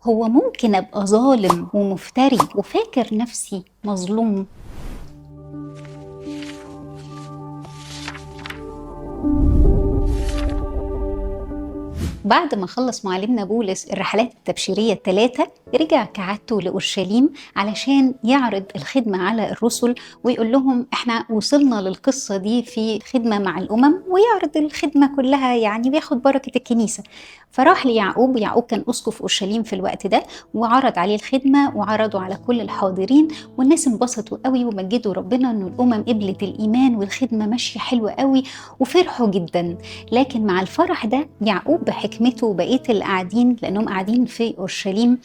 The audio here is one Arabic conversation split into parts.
هو ممكن أبقى ظالم ومفتري وفاكر نفسي مظلوم؟ بعد ما خلص معلمنا بولس الرحلات التبشيرية ال3 رجع كعادته لأورشليم علشان يعرض الخدمة على الرسل ويقول لهم احنا وصلنا للقصة دي في خدمة مع الأمم، ويعرض الخدمة كلها يعني وياخد بركة الكنيسة. فراح ليعقوب، يعقوب كان أسقف أورشليم في الوقت ده، وعرض عليه الخدمة وعرضوا على كل الحاضرين، والناس انبسطوا قوي ومجدوا ربنا انه الأمم قبلت الإيمان والخدمة ماشية حلوة قوي وفرحوا جدا. لكن مع الفرح ده يعقوب بحكمته وبقية اللي قاعدين، لأنهم قاعدين في أورشليم،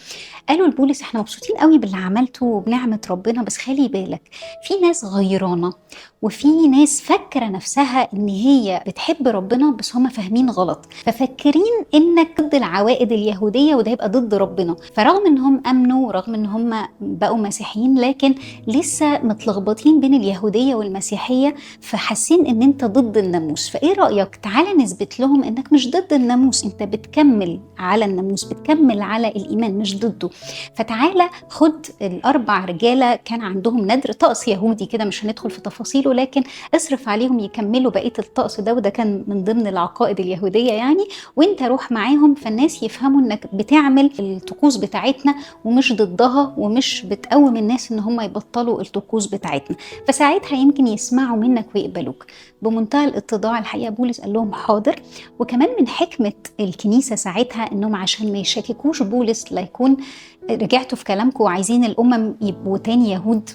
قالوا لبولس احنا مبسوطين قوي باللي عملته وبنعمة ربنا، بس خلي بالك في ناس غيرانة وفي ناس فاكرة نفسها ان هي بتحب ربنا بس هم فاهمين غلط، ففكرين انك ضد العوائد اليهودية وده يبقى ضد ربنا. فرغم انهم امنوا ورغم ان هم بقوا مسيحيين، لكن لسه متلخبطين بين اليهودية والمسيحية، فحاسين ان انت ضد الناموس. فايه رأيك تعالى نثبت لهم انك مش ضد الناموس، انت بتكمل على الناموس، بتكمل على الايمان مش ضده. فتعالى خد ال4 رجالة كان عندهم ندر، طقس يهودي كده مش هندخل في تفاصيله، لكن اصرف عليهم يكملوا بقية الطقس ده، وده كان من ضمن العقائد اليهودية يعني، وانت روح معاهم فالناس يفهموا انك بتعمل الطقوس بتاعتنا ومش ضدها، ومش بتقوم الناس ان هم يبطلوا الطقوس بتاعتنا، فساعتها يمكن يسمعوا منك ويقبلوك. بمنتهى الاتضاع الحقيقة بولس قال لهم حاضر. وكمان من حكمة الكنيسة ساعتها انهم عشان ما يشككوش بولس لا يكون رجعتوا في كلامكم وعايزين الامم يبقوا تاني يهود،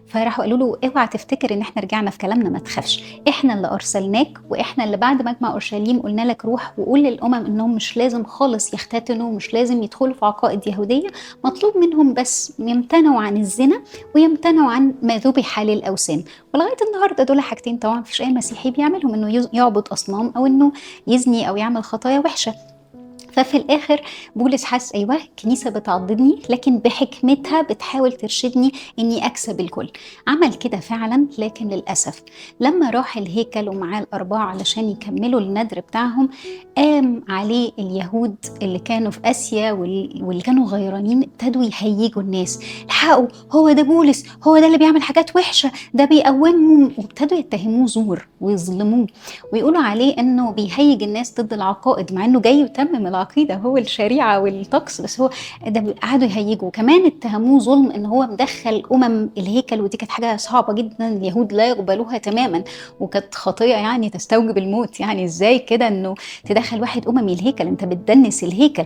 فراحوا قالوا له اوعى تفتكر ان احنا رجعنا في كلامنا، ما تخافش، احنا اللي ارسلناك، واحنا اللي بعد مجمع اورشليم قلنا لك روح وقول للامم انهم مش لازم خالص يختتنوا، مش لازم يدخلوا في عقائد يهوديه، مطلوب منهم بس يمتنعوا عن الزنا ويمتنعوا عن ما ذبح للاوثان. ولغايه النهارده دول حاجتين طبعا مفيش اي مسيحي بيعملهم، انه يعبد اصنام او انه يزني او يعمل خطايا وحشه. ففي الاخر بولس حس ايوه الكنيسه بتعضدني لكن بحكمتها بتحاول ترشدني اني اكسب الكل. عمل كده فعلا، لكن للاسف لما راح الهيكل ومعاه ال4 علشان يكملوا النذر بتاعهم، قام عليه اليهود اللي كانوا في اسيا واللي كانوا غيرانين ابتدوا يهيجوا الناس، الحقوا هو ده بولس، هو ده اللي بيعمل حاجات وحشه، ده بيقومهم، وابتدوا يتهموه زور ويظلموه ويقولوا عليه انه بيهيج الناس ضد العقائد، مع انه جاي يتمم العقيده هو الشريعه والطقس، بس هو ده قعدوا يهيجوا. كمان اتهموه ظلم ان هو مدخل الهيكل، ودي كانت حاجه صعبه جدا اليهود لا يقبلوها تماما، وكانت خطيه يعني تستوجب الموت. يعني ازاي كده انه تدخل واحد الهيكل، انت بتدنس الهيكل،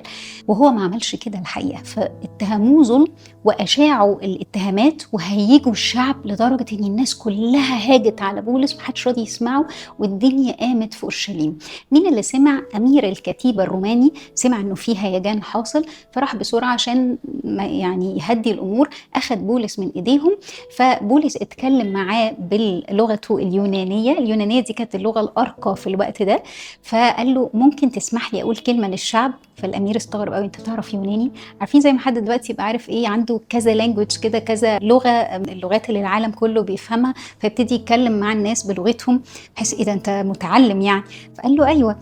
وهو ما عملش كده الحقيقه. فاتهموه ظلم واشاعوا الاتهامات وهيجوا الشعب لدرجه ان الناس كلها هاجت على بولس ومحدش راضي يسمعه، والدنيا قامت في اورشليم. مين اللي سمع؟ امير الكتيبه الروماني سمع انه في هيجان حاصل، فراح بسرعه عشان يعني يهدي الامور، اخذ بولس من ايديهم. فبولس اتكلم معاه بلغته اليونانيه دي كانت اللغه الارقى في الوقت ده، فقال له ممكن تسمح لي اقول كلمه للشعب؟ فالامير استغرب قوي، انت تعرف يوناني؟ عارفين زي ما حد دلوقتي يبقى عارف ايه، عنده كذا لانجوج كده، كذا لغه من اللغات اللي العالم كله بيفهمها، فيبتدي يتكلم مع الناس بلغتهم، بحيث ايه ده انت متعلم يعني؟ فقال له ايوه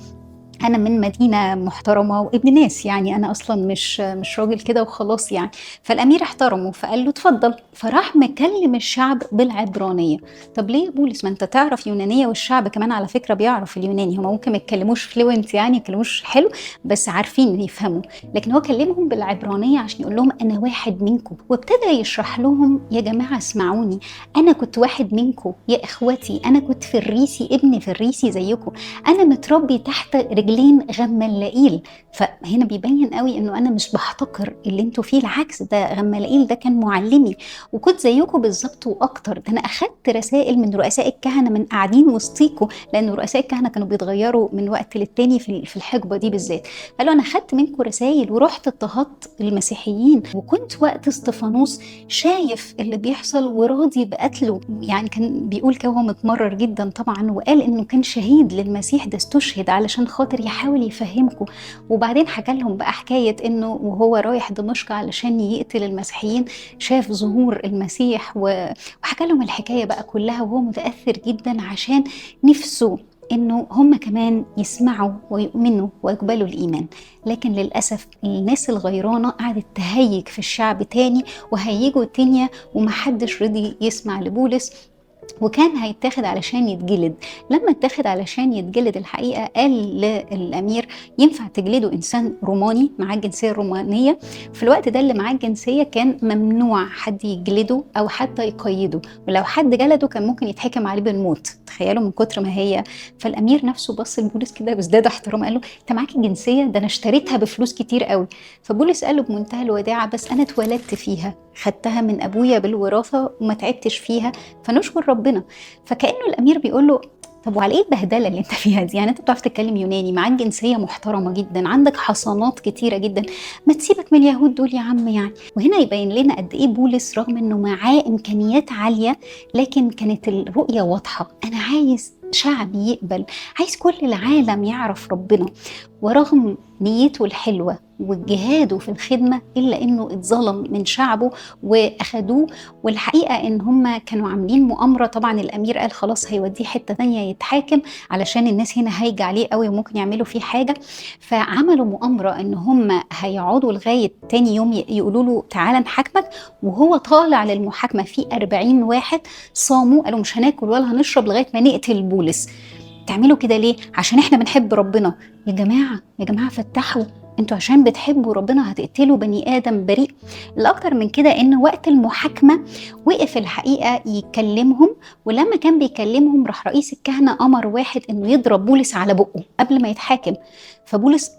انا من مدينه محترمه وابن ناس، يعني انا اصلا مش راجل كده وخلاص يعني. فالامير احترمه فقال له اتفضل، فراح مكلم الشعب بالعبرانيه. طب ليه يا بولس؟ ما انت تعرف يونانيه، والشعب كمان على فكره بيعرف اليوناني، هم ممكن ما يتكلموش فلوينت يعني يتكلموش حلو بس عارفين يفهموا، لكن هو كلمهم بالعبرانيه عشان يقول لهم انا واحد منكم، وابتدى يشرح لهم يا جماعه اسمعوني، انا كنت واحد منكم يا اخواتي، انا كنت فريسي ابن فريسي زيكم، انا متربي تحت رجلين غمالائيل. فهنا بيبين قوي انه انا مش بحتقر اللي انتوا فيه، العكس، ده غمالائيل ده كان معلمي وكنت زيكم بالظبط واكتر، ده انا اخدت رسائل من رؤساء الكهنه من قاعدين وسطيكم، لان رؤساء الكهنه كانوا بيتغيروا من وقت للتاني في الحقبه دي بالذات. قالوا انا اخدت منكم رسائل ورحت اضطهدت المسيحيين، وكنت وقت اسطفانوس شايف اللي بيحصل وراضي بقتله، يعني كان بيقول كده هو متمرر جدا طبعا، وقال انه كان شهيد للمسيح، ده استشهد علشان خاطر يحاول يفهمكم. وبعدين حكى لهم بقى حكايه انه وهو رايح دمشق علشان يقتل المسيحيين شاف ظهور المسيح، وحكى لهم الحكايه بقى كلها وهو متاثر جدا عشان نفسه إنه هم كمان يسمعوا ويؤمنوا ويقبلوا الإيمان. لكن للأسف الناس الغيرانة قعدت تهيج في الشعب تاني وهيجوا الدنيا، ومحدش رضي يسمع لبولس، وكان هيتاخد علشان يتجلد. لما اتاخد علشان يتجلد الحقيقة قال للأمير ينفع تجلده إنسان روماني معاه الجنسية الرومانية. في الوقت ده اللي معاه الجنسية كان ممنوع حد يجلده أو حتى يقيده، ولو حد جلده كان ممكن يتحكم عليه بالموت. تخيلوا من كتر ما هي. فالأمير نفسه بص لبولس كده بازداد احترام، قال له انت معاك الجنسية؟ ده أنا اشتريتها بفلوس كتير قوي. فبولس قال له بمنتهى الوداعة بس أنا اتولدت فيها، خدتها من أبويا بالوراثة وما تعبتش فيها، فنشكر ربنا. فكأنه الأمير بيقول له طب وعلى ايه البهدله اللي انت فيها دي؟ يعني انت بتعرف تتكلم يوناني، معاك جنسيه محترمه جدا، عندك حصانات كتيره جدا، ما تسيبك من اليهود دول يا عم يعني. وهنا يبين لنا قد ايه بولس رغم انه معاه امكانيات عاليه لكن كانت الرؤيه واضحه. انا عايز شعبي يقبل، عايز كل العالم يعرف ربنا. ورغم نيته الحلوه وجهاده في الخدمه الا انه اتظلم من شعبه واخدوه. والحقيقه ان هم كانوا عاملين مؤامره. طبعا الامير قال خلاص هيوديه حته ثانيه يتحاكم علشان الناس هنا هايجه عليه قوي وممكن يعملوا فيه حاجه. فعملوا مؤامره ان هم هيقعدوا لغايه تاني يوم يقولوا له تعالى نحاكمك. وهو طالع للمحاكمه في 40 واحد صاموا، قالوا مش هناكل ولا هنشرب لغايه ما نقتل بولس. تعملوا كده ليه؟ عشان احنا بنحب ربنا. يا جماعه يا جماعه فتحوا، انتوا عشان بتحبوا ربنا هتقتلوا بني ادم بريء؟ الاكتر من كده ان وقت المحاكمه وقف الحقيقه يكلمهم، ولما كان بيكلمهم راح رئيس الكهنه امر واحد انه يضرب بولس على بقه قبل ما يتحاكم. فبولس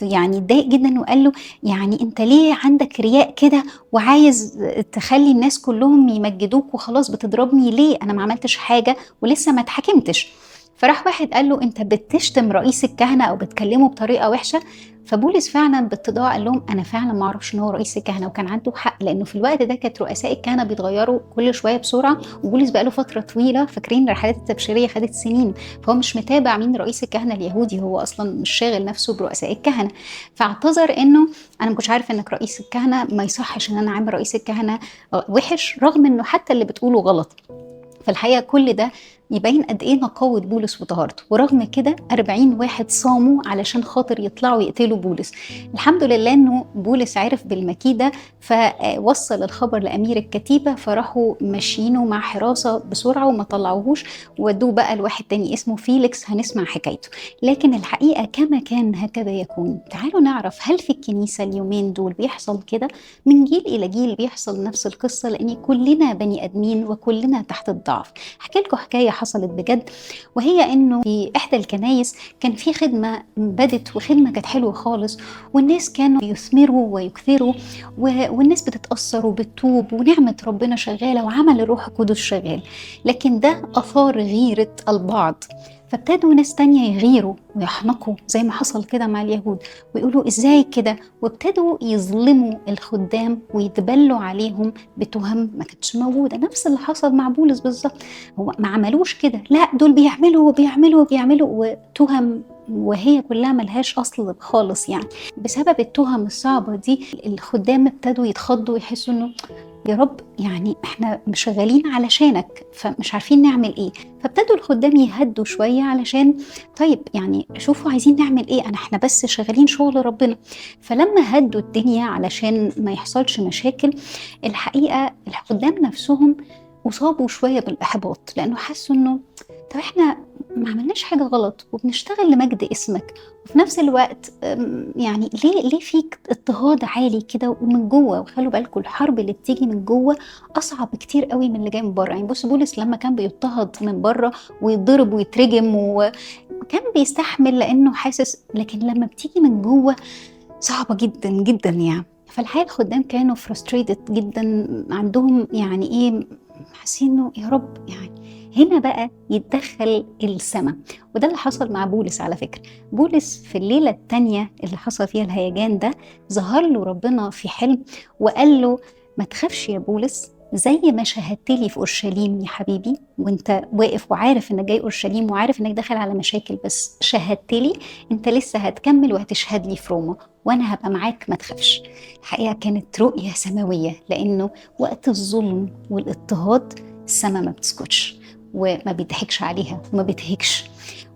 يعني اتضايق جدا وقال له يعني انت ليه عندك رياء كده وعايز تخلي الناس كلهم يمجدوك وخلاص بتضربني ليه؟ انا ما عملتش حاجه ولسه ما اتحاكمتش. فراح واحد قال له انت بتشتم رئيس الكهنه او بتكلمه بطريقه وحشه. فبولس فعلا باتضاع قال لهم انا فعلا ما اعرفش ان هو رئيس الكهنه، وكان عنده حق لانه في الوقت ده كانت رؤساء الكهنه بيتغيروا كل شويه بسرعه، وبولس بقى له فتره طويله، فاكرين الرحلات التبشيريه خدت سنين، فهو مش متابع مين رئيس الكهنه اليهودي، هو اصلا مش شاغل نفسه برؤساء الكهنه. فاعتذر انه انا ما كنتش عارف انك رئيس الكهنه، ما يصحش ان انا اعمل رئيس الكهنه وحش، رغم انه حتى اللي بتقوله غلط. فالحقيقة كل ده يبين قد ايه نقاوة بولس وطهارته. ورغم كده 40 واحد صاموا علشان خاطر يطلعوا يقتلوا بولس. الحمد لله انه بولس عرف بالمكيدة فوصل الخبر لأمير الكتيبة، فراحوا ماشيينه مع حراسة بسرعة وما طلعوهوش، ودوه بقى لواحد تاني اسمه فيليكس هنسمع حكايته. لكن الحقيقة كما كان هكذا يكون. تعالوا نعرف هل في الكنيسة اليومين دول بيحصل كده؟ من جيل إلى جيل بيحصل نفس القصة، لأن كلنا بني آدمين وكلنا تحت الضعف. احكي لكم حكايه حصلت بجد، وهي انه في احدى الكنايس كان في خدمه بدت، وخدمه كانت حلوه خالص، والناس كانوا يثمروا ويكثروا، والناس بتتاثر وبتتوب، ونعمه ربنا شغاله، وعمل الروح القدس شغال. لكن ده اثار غيره البعض، فابتدوا ناس تانية يغيروا ويحنقوا زي ما حصل كده مع اليهود، ويقولوا ازاي كده، وابتدوا يظلموا الخدام ويتبلوا عليهم بتهم ما كانتش موجودة. نفس اللي حصل مع بولس بالظبط، هو ما عملوش كده، لا دول بيعملوا وبيعملوا وبيعملوا وتهم وهي كلها ملهاش أصل خالص. يعني بسبب التهم الصعبة دي الخدام ابتدوا يتخضوا ويحسوا انه يا رب يعني احنا مش شغالين علشانك، فمش عارفين نعمل ايه. فابتدوا الخدام يهدوا شوية علشان طيب يعني شوفوا عايزين نعمل ايه، احنا بس شغالين شغل ربنا. فلما هدوا الدنيا علشان ما يحصلش مشاكل، الحقيقة الخدام نفسهم أصابوا شوية بالإحباط، لأنه حسوا إنه طب إحنا ما عملناش حاجة غلط وبنشتغل لمجد اسمك، وفي نفس الوقت يعني ليه فيك اضطهاد عالي كده ومن جوه. وخلوا بالكم الحرب اللي بتيجي من جوه أصعب كتير قوي من اللي جاي من بره. يعني بص بولس لما كان بيضطهد من بره ويتضرب ويترجم وكان بيستحمل لأنه حاسس، لكن لما بتيجي من جوه صعبة جدا جدا يعني. فالحقيقة الخدام كانوا frustrated جدا، عندهم يعني ايه، حاسين انه يا رب يعني هنا بقى يتدخل السماء. وده اللي حصل مع بولس على فكرة. بولس في الليلة التانية اللي حصل فيها الهيجان ده ظهر له ربنا في حلم وقال له ما تخافش يا بولس، زي ما شهدت لي في اورشليم يا حبيبي، وانت واقف وعارف انك جاي اورشليم وعارف انك داخل على مشاكل، بس شهدت لي، انت لسه هتكمل وهتشهد لي في روما وانا هبقى معاك ما تخافش. الحقيقه كانت رؤيه سماويه، لانه وقت الظلم والاضطهاد السماء ما بتسكتش وما بيضحكش عليها وما بتهكش.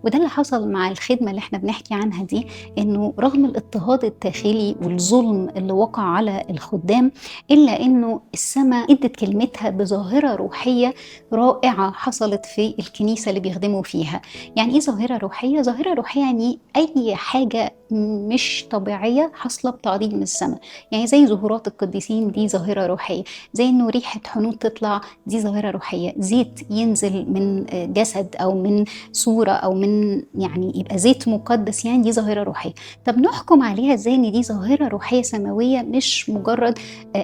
وده اللي حصل مع الخدمة اللي احنا بنحكي عنها دي، انه رغم الاضطهاد الداخلي والظلم اللي وقع على الخدام، الا انه السماء ادت كلمتها بظاهرة روحية رائعة حصلت في الكنيسة اللي بيخدموا فيها. يعني ايه ظاهرة روحية؟ ظاهرة روحية يعني اي حاجة مش طبيعية حاصلة بتعظيم من السماء. يعني زي ظهورات القديسين دي ظاهرة روحية، زي انه ريحة حنوط تطلع دي ظاهرة روحية، زيت ينزل من جسد او من صورة او من يعني يبقى زيت مقدس، يعني دي ظاهرة روحية. طب نحكم عليها ازاي ان دي ظاهرة روحية سماوية مش مجرد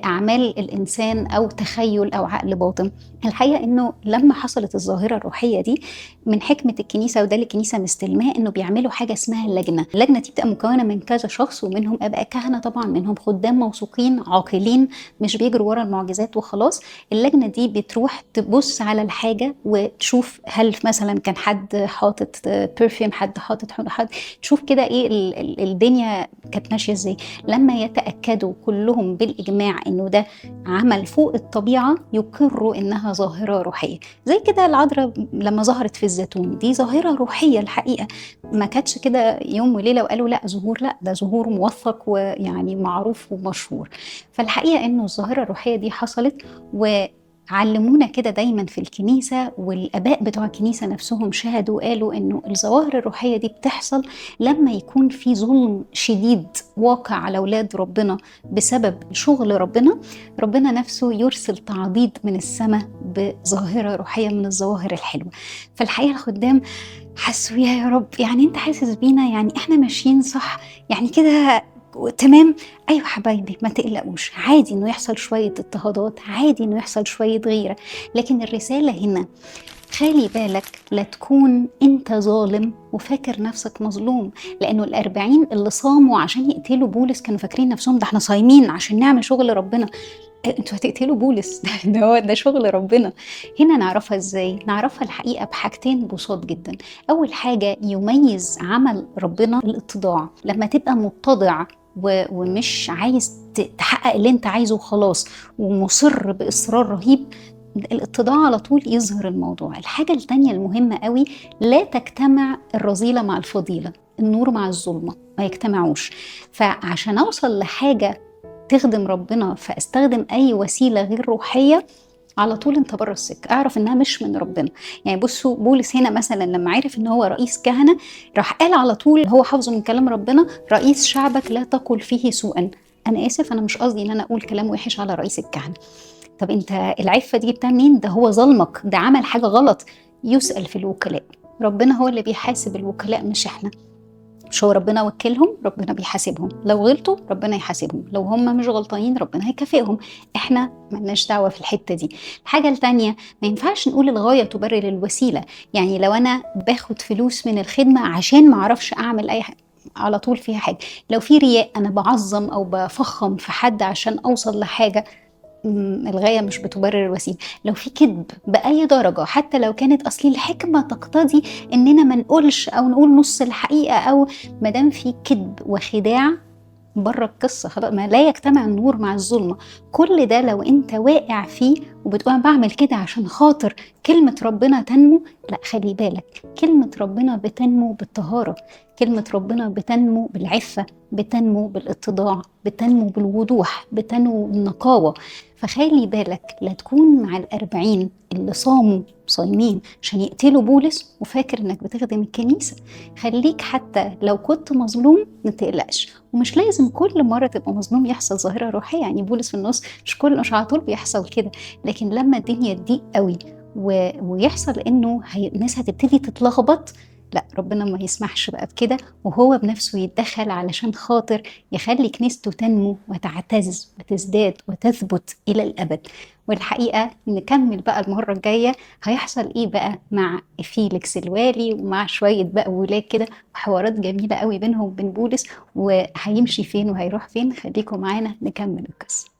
اعمال الانسان او تخيل او عقل باطن؟ الحقيقة انه لما حصلت الظاهرة الروحية دي من حكمة الكنيسة، وده اللي الكنيسة مستلماه، انه بيعملوا حاجة اسمها اللجنة. اللجنة دي بتبقى مكونة من كذا شخص، ومنهم اباء كهنة طبعا، منهم خدام موثوقين عاقلين مش بيجروا ورا المعجزات وخلاص. اللجنة دي بتروح تبص على الحاجة وتشوف هل مثلا كان حد حاطط برفيوم، حد حاطط حد، تشوف كده ايه الدنيا كانت ماشية ازاي. لما يتأكدوا كلهم بالإجماع انه ده عمل فوق الطبيعة، يقروا انها ظاهرة روحية. زي كده العذراء لما ظهرت في الزيتون، دي ظاهرة روحية الحقيقة، ما كانتش كده يوم وليلة وقالوا لا ظهور، لا ده ظهور موثق ويعني معروف ومشهور. فالحقيقة انه الظاهرة الروحية دي حصلت، علمونا كده دايما في الكنيسة، والآباء بتوع الكنيسة نفسهم شهدوا وقالوا إنه الظواهر الروحية دي بتحصل لما يكون في ظلم شديد واقع على أولاد ربنا بسبب شغل ربنا. ربنا نفسه يرسل تعضيد من السماء بظاهرة روحية من الظواهر الحلوة. فالحقيقة الخدام حسوا يا رب، يعني انت حاسس بينا، يعني احنا ماشيين صح، يعني كده تمام. ايوه حبايبي ما تقلقوش، عادي انه يحصل شويه اضطهادات، عادي انه يحصل شويه غيره، لكن الرساله هنا خلي بالك لا تكون انت ظالم وفاكر نفسك مظلوم. لانه الأربعين اللي صاموا عشان يقتلوا بولس كانوا فاكرين نفسهم ده احنا صايمين عشان نعمل شغل ربنا. انتوا هتقتلوا بولس ده شغل ربنا. هنا نعرفها ازاي؟ نعرفها الحقيقه بحاجتين بساط جدا. اول حاجه يميز عمل ربنا الاتضاع. لما تبقى متضع ومش عايز تحقق اللي انت عايزه وخلاص، ومصر باصرار رهيب، الاتضاع على طول يظهر الموضوع. الحاجه التانيه المهمه قوي، لا تجتمع الرذيله مع الفضيله، النور مع الظلمه ما يجتمعوش. فعشان اوصل لحاجه تخدم ربنا فاستخدم اي وسيله غير روحيه، على طول انت بره السكه، اعرف انها مش من ربنا. يعني بصوا بولس هنا مثلا لما عرف ان هو رئيس كهنه، راح قال على طول، هو حافظه من كلام ربنا، رئيس شعبك لا تقل فيه سوءا. انا اسف، انا مش قصدي ان انا اقول كلام وحش على رئيس الكهنه. طب انت العفه دي جبتها منين؟ ده هو ظلمك، ده عمل حاجه غلط. يسأل في الوكلاء، ربنا هو اللي بيحاسب الوكلاء مش احنا. مش هو ربنا وكلهم؟ ربنا بيحاسبهم، لو غلطوا ربنا يحاسبهم، لو هم مش غلطانين ربنا هيكافئهم. احنا ملناش دعوه في الحته دي. الحاجه التانيه، ما ينفعش نقول الغايه تبرر الوسيله. يعني لو انا باخد فلوس من الخدمه عشان ما اعرفش اعمل اي حاجه، على طول فيها حاجه. لو في رياء، انا بعظم او بفخم في حد عشان اوصل لحاجه، الغاية مش بتبرر الوسيلة. لو في كذب بأي درجة، حتى لو كانت أصلي الحكمة تقتضي إننا ما نقولش أو نقول نص الحقيقة، أو مادام في كذب وخداع، بره القصة خلاص، ما لا يجتمع النور مع الظلمة. كل ده لو انت واقع فيه وبتقول انا بعمل كده عشان خاطر كلمة ربنا تنمو، لا خلي بالك، كلمة ربنا بتنمو بالطهارة، كلمة ربنا بتنمو بالعفة، بتنمو بالاتضاع، بتنمو بالوضوح، بتنمو بالنقاوة. فخلي بالك لا تكون مع الأربعين اللي صاموا صايمين عشان يقتلوا بولس وفاكر انك بتخدم الكنيسة. خليك حتى لو كنت مظلوم ما تقلقش، ومش لازم كل مرة تبقى مظلوم يحصل ظاهرة روحية. يعني بولس في النص مش على طول بيحصل كده، لكن لما الدنيا تضيق قوي ويحصل انه الناس هتبتدي تتلخبط، لا ربنا ما يسمحش بقى بكده، وهو بنفسه يتدخل علشان خاطر يخلي كنيسته تنمو وتعتز وتزداد وتثبت إلى الأبد. والحقيقة نكمل بقى المرة الجاية هيحصل إيه بقى مع فيليكس الوالي ومع شوية بقى ولاد كده، وحوارات جميلة قوي بينهم وبين بولس، وهيمشي فين وهيروح فين. خليكم معانا نكمل القصة.